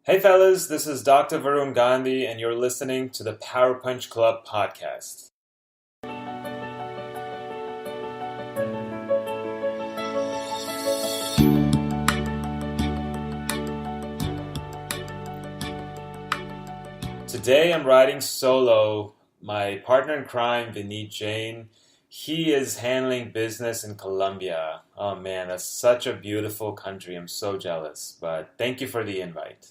Hey fellas, this is Dr. Varun Gandhi, and you're listening to the Power Punch Club podcast. Today I'm riding solo. My partner in crime, Vineet Jain, he is handling business in Colombia. Oh man, that's such a beautiful country. I'm so jealous, but thank you for the invite.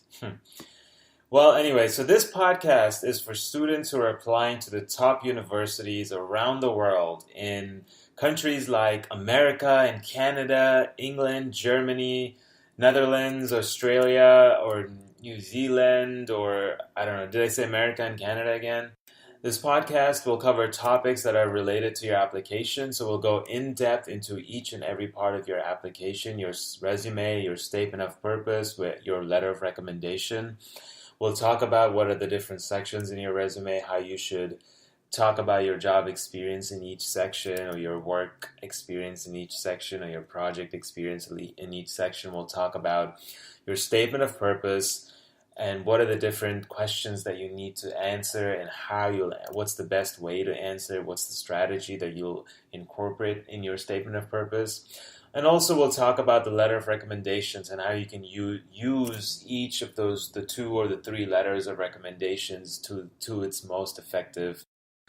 Well, anyway, so this podcast is for students who are applying to the top universities around the world in countries like America and Canada, England, Germany, Netherlands, Australia, or New Zealand, or I don't know, did I say America and Canada again? This podcast will cover topics that are related to your application, so we'll go in depth into each and every part of your application, your resume, your statement of purpose, your letter of recommendation. We'll talk about what are the different sections in your resume, how you should talk about your job experience in each section, or your work experience in each section, or your project experience in each section. We'll talk about your statement of purpose and what are the different questions that you need to answer and what's the best way to answer, what's the strategy that you'll incorporate in your statement of purpose. And also we'll talk about the letter of recommendations and how you can use each of those, the two or the three letters of recommendations to its most effective.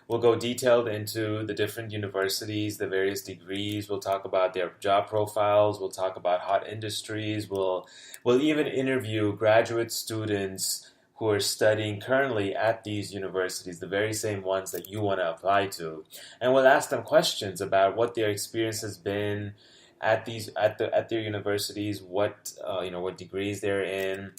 We'll go detailed into the different universities, the various degrees. We'll talk about their job profiles. We'll talk about hot industries. We'll even interview graduate students who are studying currently at these universities, the very same ones that you want to apply to. And we'll ask them questions about what their experience has been at their universities, what degrees they're in.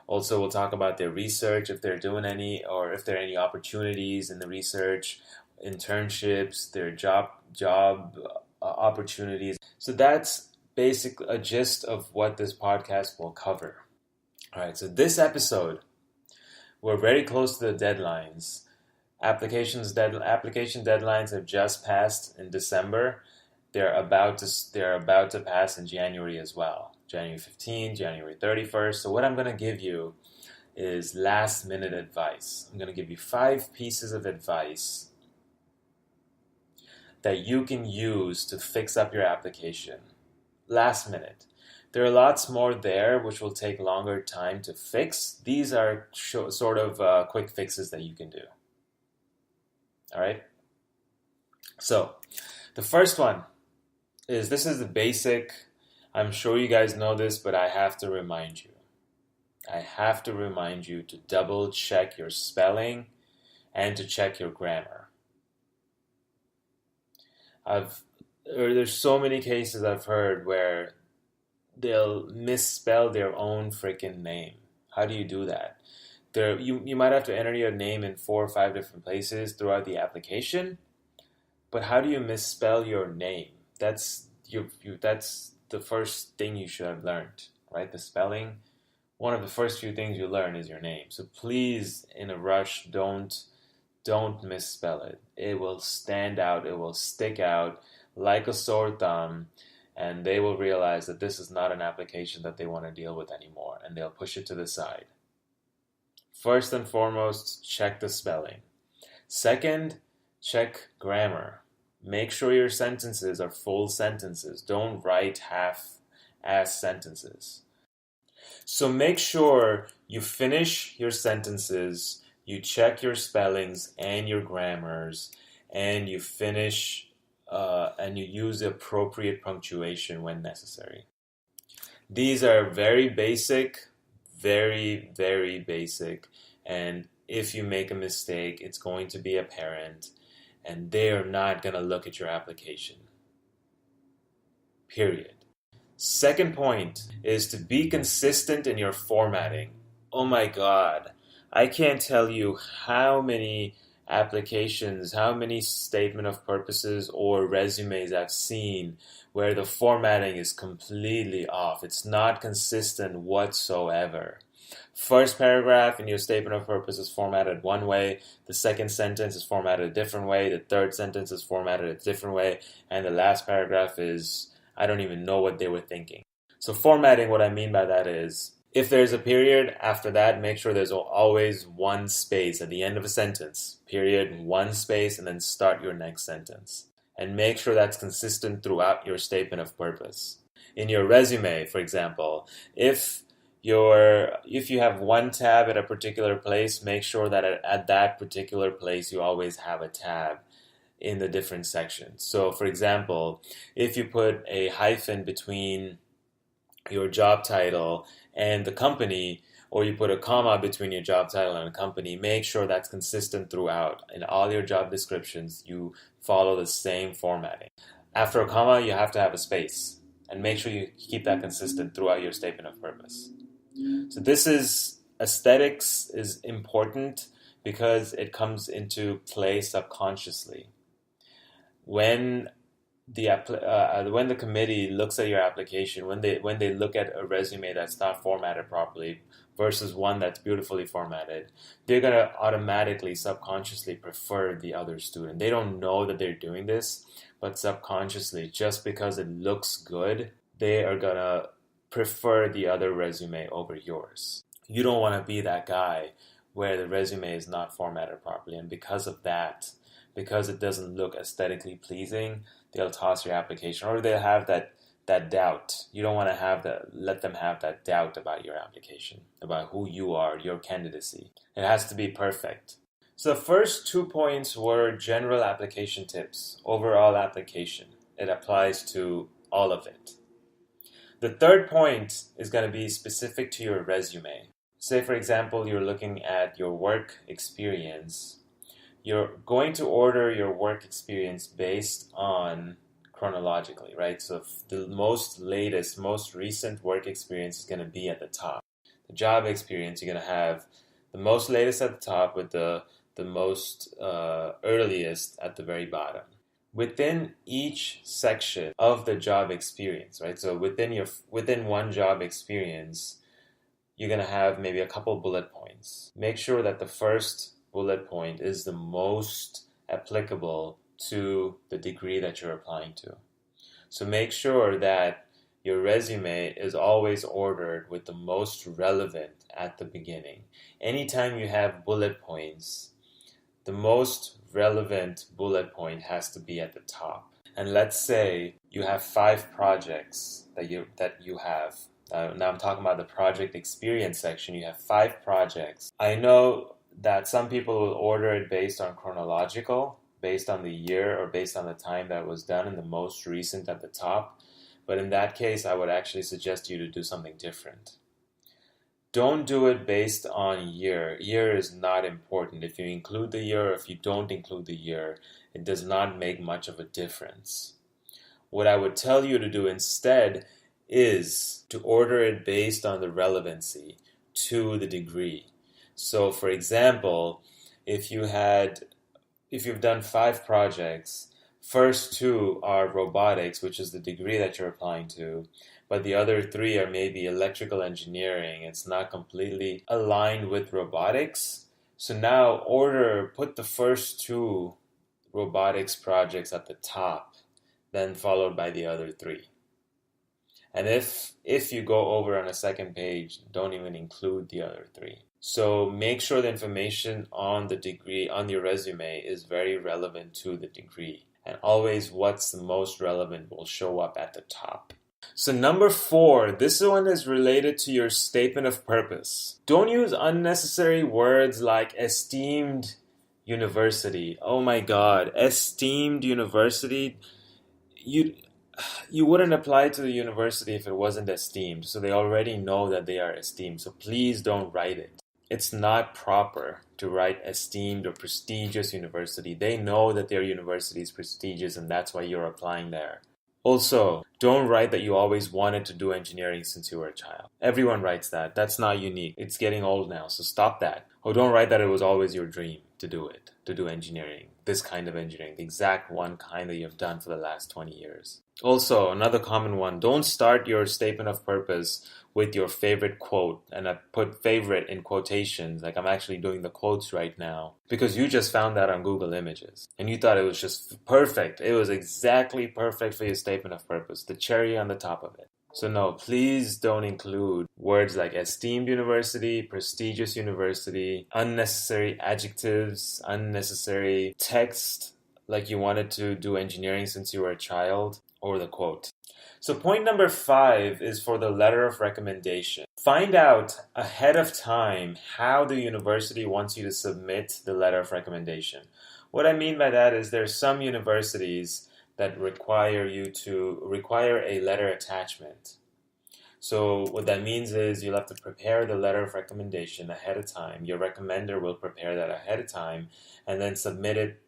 Also, we'll talk about their research, if they're doing any, or if there are any opportunities in the research, internships, their job opportunities. So that's basically a gist of what this podcast will cover. All right, so this episode, we're very close to the deadlines. Application deadlines have just passed in December. They're about to pass in January as well. January 15th, January 31st. So what I'm going to give you is last minute advice. I'm going to give you 5 pieces of advice that you can use to fix up your application. Last minute. There are lots more there which will take longer time to fix. These are sort of quick fixes that you can do. All right? So the first one is, this is the basic. I'm sure you guys know this, but I have to remind you. I have to remind you to double check your spelling and to check your grammar. There's so many cases I've heard where they'll misspell their own freaking name. How do you do that? You might have to enter your name in 4 or 5 different places throughout the application, but how do you misspell your name? That's the first thing you should have learned, right? The spelling. One of the first few things you learn is your name. So please, in a rush, don't misspell it. It will stand out. It will stick out like a sore thumb, and they will realize that this is not an application that they want to deal with anymore, and they'll push it to the side. First and foremost, check the spelling. Second, check grammar. Make sure your sentences are full sentences. Don't write half-ass sentences. So make sure you finish your sentences, you check your spellings and your grammars, and you finish and you use the appropriate punctuation when necessary. These are very basic, very, very basic, and if you make a mistake, it's going to be apparent. And they are not going to look at your application. Period. Second point is to be consistent in your formatting. Oh my God. I can't tell you how many applications, how many statement of purposes or resumes I've seen where the formatting is completely off. It's not consistent whatsoever. First paragraph in your statement of purpose is formatted one way, the second sentence is formatted a different way, the third sentence is formatted a different way, and the last paragraph is, I don't even know what they were thinking. So formatting, what I mean by that is, If there's a period after that, make sure there's always one space at the end of a sentence. Period, one space, and then start your next sentence. And make sure that's consistent throughout your statement of purpose. In your resume, for example, if you have one tab at a particular place, make sure that at that particular place you always have a tab in the different sections. So, for example, if you put a hyphen between your job title and the company, or you put a comma between your job title and a company, make sure that's consistent throughout. In all your job descriptions, you follow the same formatting. After a comma, you have to have a space, and make sure you keep that consistent throughout your statement of purpose. So aesthetics is important because it comes into play subconsciously. When the committee looks at your application, when they look at a resume that's not formatted properly versus one that's beautifully formatted, they're gonna automatically, subconsciously prefer the other student. They don't know that they're doing this, but subconsciously, just because it looks good, they are gonna prefer the other resume over yours. You don't want to be that guy where the resume is not formatted properly, and because of that, because it doesn't look aesthetically pleasing, they'll toss your application, or they'll have that doubt. You don't want to let them have that doubt about your application, about who you are, your candidacy. It has to be perfect. So the first 2 points were general application tips, overall application. It applies to all of it. The third point is going to be specific to your resume. Say, for example, you're looking at your work experience. You're going to order your work experience based on chronologically, right? So the most recent work experience is going to be at the top. The job experience, you're going to have the most latest at the top with the most earliest at the very bottom. Within each section of the job experience, right? So within one job experience, you're going to have maybe a couple bullet points. Make sure that the first bullet point is the most applicable to the degree that you're applying to. So make sure that your resume is always ordered with the most relevant at the beginning. Anytime you have bullet points, the most relevant bullet point has to be at the top. And let's say you have 5 projects that you have. Now I'm talking about the project experience section. You have 5 projects. I know that some people will order it based on chronological, based on the year, or based on the time that was done, and the most recent at the top. But in that case, I would actually suggest you to do something different. Don't do it based on year. Year is not important. If you include the year or if you don't include the year, it does not make much of a difference. What I would tell you to do instead is to order it based on the relevancy to the degree. So, for example, if you've done 5 projects, first 2 are robotics, which is the degree that you're applying to, but the other 3 are maybe electrical engineering. It's not completely aligned with robotics. So now put the first 2 robotics projects at the top, then followed by the other 3. And if you go over on a second page, don't even include the other 3. So make sure the information on the degree, on your resume, is very relevant to the degree. And always what's the most relevant will show up at the top. So number 4, this one is related to your statement of purpose. Don't use unnecessary words like esteemed university. Oh my God, esteemed university. You wouldn't apply to the university if it wasn't esteemed. So they already know that they are esteemed. So please don't write it. It's not proper to write esteemed or prestigious university. They know that their university is prestigious and that's why you're applying there. Also, don't write that you always wanted to do engineering since you were a child. Everyone writes that. That's not unique. It's getting old now, so stop that. Or don't write that it was always your dream to do it, to do engineering, this kind of engineering, the exact one kind that you've done for the last 20 years. Also, another common one, don't start your statement of purpose with your favorite quote. And I put favorite in quotations, like I'm actually doing the quotes right now, because you just found that on Google Images and you thought it was just perfect. It was exactly perfect for your statement of purpose, the cherry on the top of it. So no, please don't include words like esteemed university, prestigious university, unnecessary adjectives, unnecessary text like you wanted to do engineering since you were a child, or the quote. So point number 5 is for the letter of recommendation. Find out ahead of time how the university wants you to submit the letter of recommendation. What I mean by that is there's some universities that require a letter attachment. So what that means is you'll have to prepare the letter of recommendation ahead of time. Your recommender will prepare that ahead of time and then submit it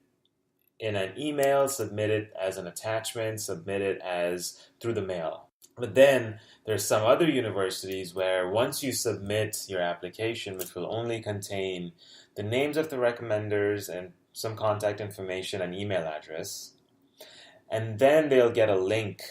in an email, submit it as an attachment, submit it as through the mail. But then there's some other universities where once you submit your application, which will only contain the names of the recommenders and some contact information and email address, and then they'll get a link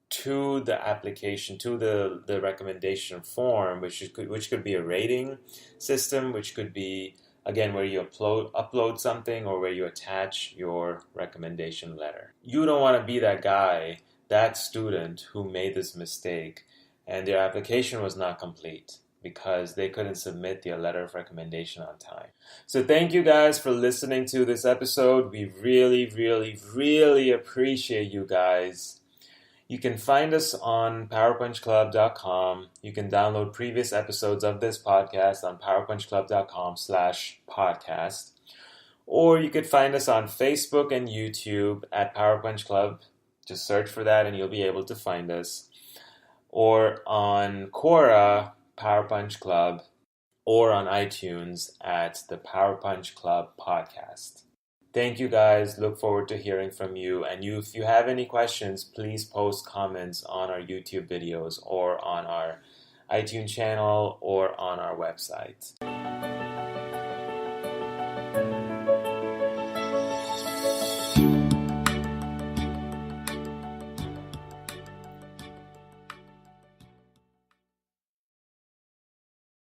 to the application, to the recommendation form, which could be a rating system, which could be, again, where you upload something or where you attach your recommendation letter. You don't want to be that guy, that student who made this mistake and their application was not complete because they couldn't submit their letter of recommendation on time. So thank you guys for listening to this episode. We really, really, really appreciate you guys. You can find us on powerpunchclub.com. You can download previous episodes of this podcast on powerpunchclub.com/podcast. Or you could find us on Facebook and YouTube at PowerPunch Club. Just search for that and you'll be able to find us. Or on Quora, PowerPunch Club, or on iTunes at the PowerPunch Club podcast. Thank you guys. Look forward to hearing from you. And if you have any questions, please post comments on our YouTube videos or on our iTunes channel or on our website.